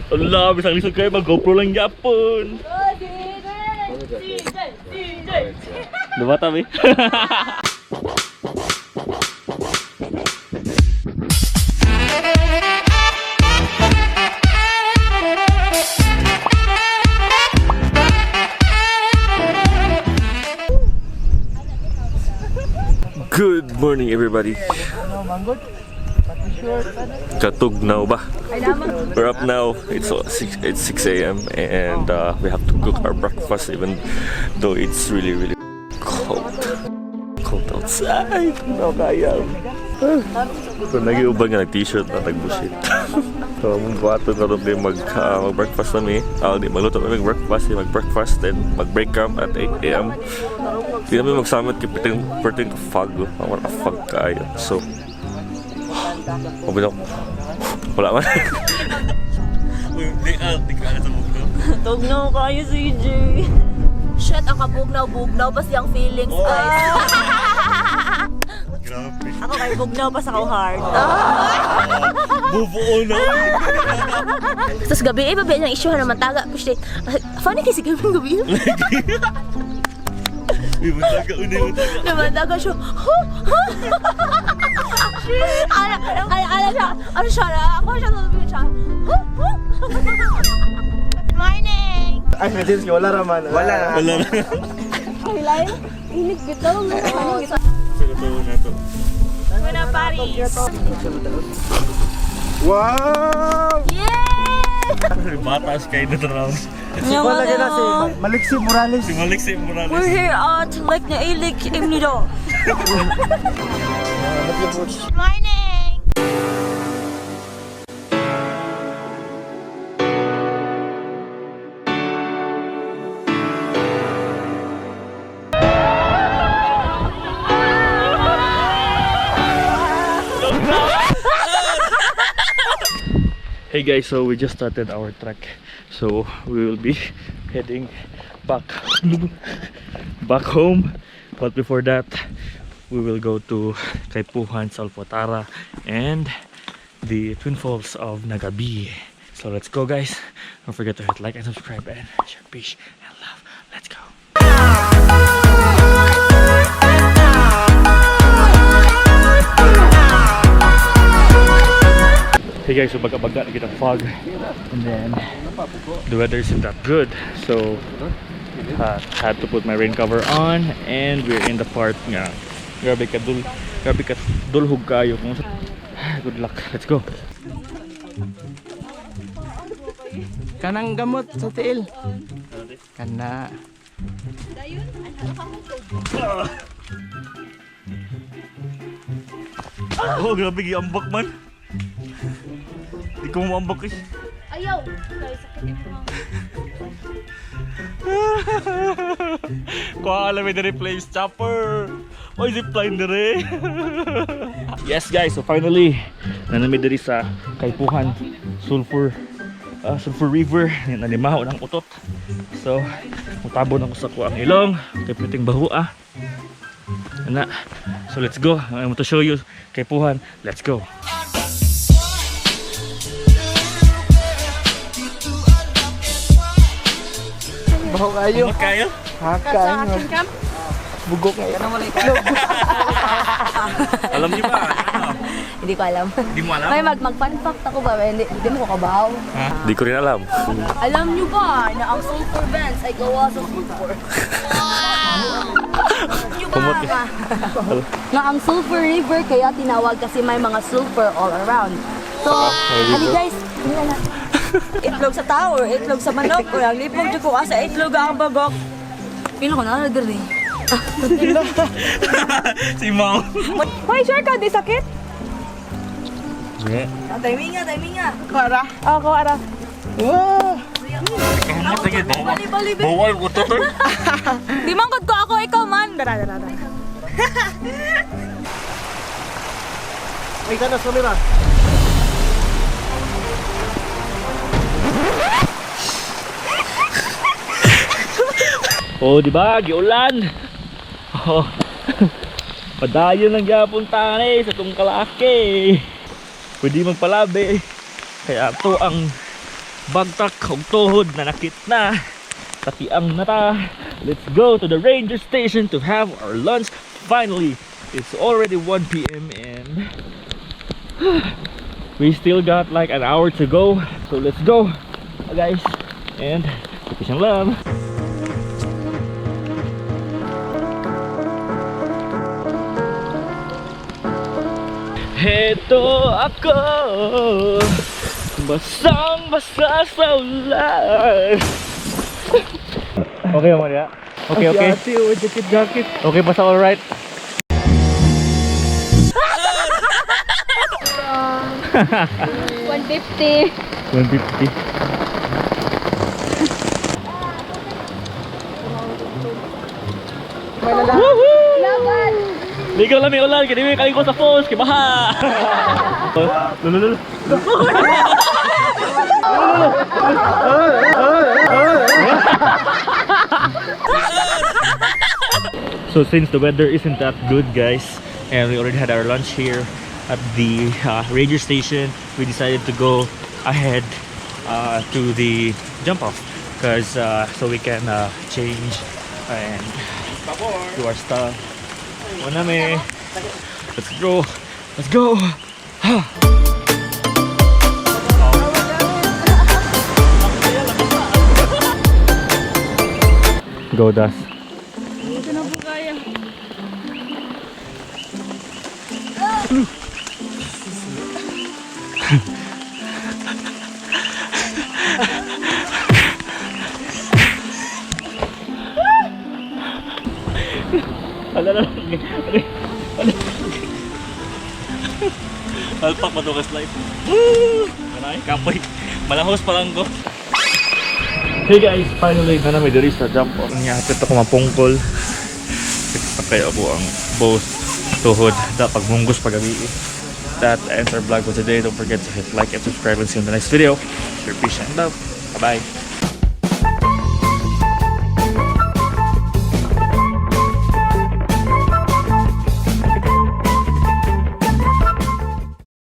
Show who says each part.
Speaker 1: Allah, bisang lisod kayo, mag-GoPro lang yapon. Lumata ba? Good morning, everybody. Katugnaw ba? We're up now. It's 6 a.m. and we have to cook our breakfast even though it's really cold outside. No kaya. So nag-iubang nga nag-t-shirt na nag-bullshit. So magbuhaton na rin mag-breakfast kami. Di magluto kami mag-breakfast then mag-break camp at 8 a.m. Hindi namin magsamit kipiting fog. Mga fog kayo. So wala man. Di ka na sa bugnaw.
Speaker 2: Tugnaw kayo, CJ. Shit, ang kabugnaw-bugnaw pa siyang feelings, guys.
Speaker 1: Grabe.
Speaker 2: Ako kay bugnaw pa sa hard.
Speaker 1: Move on na.
Speaker 2: Tapos gabi, babi niyang issue naman taga. Funny kasi gabi. Naman taga siya. Ano siya na? Ako siya sasabihin siya. Morning!
Speaker 3: Ay, medyo wala raman. Wala.
Speaker 2: Ay, layo. Inig bitaw.
Speaker 1: Siguro na ito.
Speaker 2: Ako na, Paris.
Speaker 3: Wow!
Speaker 2: Yay!
Speaker 1: Batas kayo na round.
Speaker 3: Wala ka na si Maliksi Morales.
Speaker 1: Si Maliksi Morales.
Speaker 2: We're here at Lake na Ilik Imnido. Morning!
Speaker 1: Hey guys, so we just started our trek. So we will be heading back home. But before that, we will go to Kaipuhan, Salpotara, and the Twin Falls of Nagabi. So let's go, guys. Don't forget to hit like and subscribe and share peace and love. Let's go. Hey guys, so baga-baga na kita fog and then the weather isn't that good, so had to put my rain cover on and we're in the part nga grabe ka dulhog kayo kung good luck. Let's go.
Speaker 3: Kanang gamot sa tiil. Kana.
Speaker 1: Oh, grabe giambak man. Di ko maambak eh.
Speaker 2: Ayaw! Dahil sakit ito.
Speaker 1: Kung alam mo na replace chopper. Oy, zipline na rin. Yes guys, so finally nanami diri sa Kaipuhan Sulphur River. Nanimaho ng utot. So mutabon ako sa kuang ilong kay piting bahua. Ana. So let's go. I'm to show you Kaipuhan. Let's go.
Speaker 3: Baho kayo.
Speaker 1: Ano kayo?
Speaker 3: Hakan. Bugok kayo.
Speaker 1: Alam niyo ba?
Speaker 2: Hindi ko alam.
Speaker 1: Hindi mo alam?
Speaker 2: May mag-fun fact ako ba? Hindi mo ko kabaw.
Speaker 1: Di ko rin alam.
Speaker 2: Alam niyo ba na ang sulfur bands ay gawa sa sulfur? Niyo ba na ang sulfur river kaya tinawag kasi may mga sulfur all around. So, ali guys, itlog sa tao, itlog sa manok, o ang lipog dyan ko sa itlog ang bagok. Pino ko na nagari.
Speaker 1: Si Mau.
Speaker 2: Hoy, sure ka, di sakit?
Speaker 1: Yeah.
Speaker 2: Timing nga.
Speaker 3: Kara.
Speaker 2: Ako, ara.
Speaker 3: Wow.
Speaker 1: Sige,
Speaker 2: Bali.
Speaker 1: bawal ko to.
Speaker 2: Di mangkot ko ako, ikaw man. Dara.
Speaker 3: Ay, kana sumira.
Speaker 1: Oh, di ba? Giulan. Oh. Padayon lang gyapon tani sa tong kalaki. Pwede magpalabi. Kaya to ang bagtak og tuhod na nakit na. Tatiang na ta. Let's go to the ranger station to have our lunch. Finally, it's already 1 p.m. and we still got like an hour to go. So let's go, guys. And peace and love. Heto ako, basang-basa sa ulan. Okay, Maria. Okay, okay.
Speaker 3: Ate, oh, jacket.
Speaker 1: Okay, basta alright.
Speaker 2: $150.
Speaker 1: 150.
Speaker 2: Laban!
Speaker 1: Ligaw lang may ulan, kaya may kaling ko sa falls, kaya baha! Lululul. So since the weather isn't that good, guys, and we already had our lunch here at the ranger station, we decided to go ahead to the jump off because so we can change and do our stuff. Let's go. Let's go. Go, Das.
Speaker 2: Ito na po kaya.
Speaker 1: Alpak pa to ka slide. Maray, kapoy. Malahos pa lang ko. Hey guys, finally na namin diri sa jump off. Nyapit ako mapungkol. Kaya ako ang both tuhod da pagmunggos pagabi. That ends our vlog for today. Don't forget to hit like and subscribe and see you in the next video. Your peace and love. Bye bye.